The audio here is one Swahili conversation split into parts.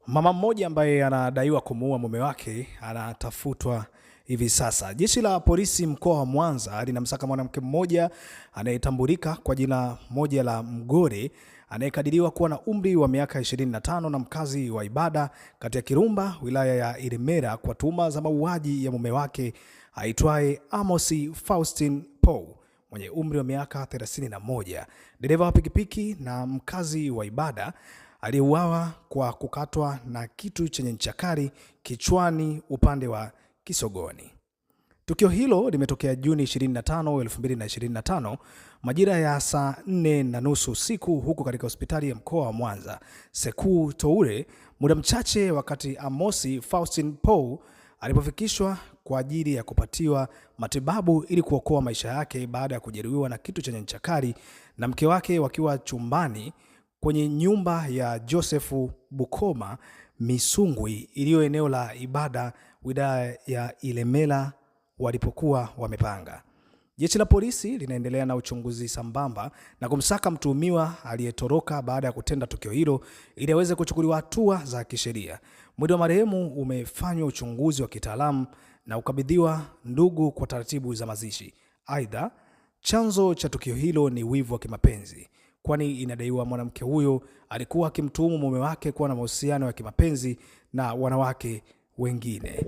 Mama mmoja ambaye anadaiwa kumuua mume wake anatafutwa hivi sasa. Jeshi la polisi mkoa wa Mwanza linamsaka mwanamke mmoja anayetambulika kwa jina moja la Mgore anayekadiriwa kuwa na umri wa miaka 25 na mkazi wa Ibada katika Kirumba, wilaya ya Ilemela, kwa tuhuma za mauaji ya mume wake aitwaye Amos Faustin Paul mwenye umri wa miaka 31, dereva wa pikipiki na mkazi wa Ibada aliyeuawa kwa kukatwa na kitu chenye ncha kali kichwani upande wa kisogoni. Tukio hilo limetokea Juni 25, 2025 majira ya saa 4:30 usiku huko katika hospitali ya mkoa wa Mwanza Sekou Toure, muda mchache wakati Amos Faustin Paul alipofikishwa kwa ajili ya kupatiwa matibabu ili kuokoa maisha yake baada ya kujeruhiwa na kitu chenye ncha kali, na mke wake wakiwa chumbani kwenye nyumba ya Joseph Bukoma Misungwi iliyo eneo la Ibada, wilaya ya Ilemela walipokuwa wamepanga. Jeshi la polisi linaendelea na uchunguzi sambamba na kumsaka mtuhumiwa aliyetoroka baada ya kutenda tukio hilo ili aweze kuchukuliwa hatua za kisheria. Mwili wa marehemu umefanywa uchunguzi wa kitaalamu na ukabidhiwa ndugu kwa taratibu za mazishi. Aidha, chanzo cha tukio hilo ni wivu wa kimapenzi, kwani inadaiwa mwanamke huyo alikuwa akimtuhumu mume wake kuwa na mahusiano ya kimapenzi na wanawake wengine.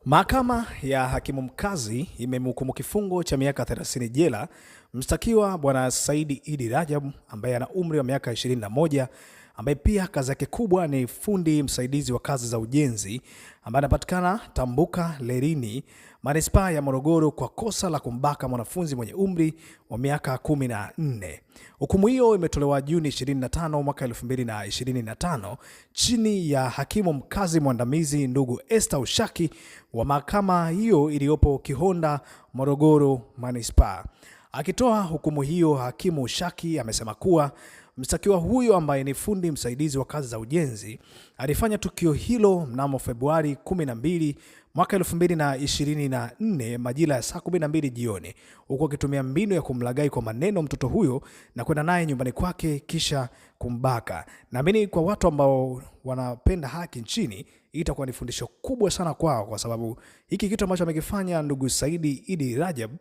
Mahakama ya hakimu mkazi imemhukumu kifungo cha miaka 30 jela mshtakiwa Bwana Saidi Idi Rajab ambaye ana umri wa miaka 21, ambaye pia kazi yake kubwa ni fundi msaidizi wa kazi za ujenzi, ambaye anapatikana Tambuka Lerini, manispaa ya Morogoro, kwa kosa la kumbaka mwanafunzi mwenye umri wa miaka 14. Hukumu hiyo imetolewa Juni 25 mwaka 2025 chini ya hakimu mkazi mwandamizi ndugu Esther Ushaki wa mahakama hiyo iliyopo Kihonda, Morogoro manispaa. Akitoa hukumu hiyo, hakimu Ushaki amesema kuwa mshtakiwa huyo ambaye ni fundi msaidizi wa kazi za ujenzi alifanya tukio hilo mnamo Februari 12 mwaka 2024 majira ya saa 12 jioni, huku akitumia mbinu ya kumlaghai kwa maneno mtoto huyo na kwenda naye nyumbani kwake kisha kumbaka. Naamini kwa watu ambao wanapenda haki nchini, hii itakuwa ni fundisho kubwa sana kwao, kwa sababu hiki kitu ambacho amekifanya ndugu Saidi Idi Rajab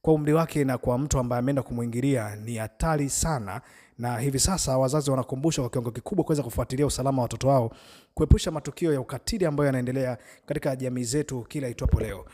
kwa umri wake na kwa mtu ambaye ameenda kumwingilia ni hatari sana, na hivi sasa wazazi wanakumbushwa kwa kiwango kikubwa kuweza kufuatilia usalama wa watoto wao, kuepusha matukio ya ukatili ambayo yanaendelea katika jamii zetu kila itwapo leo.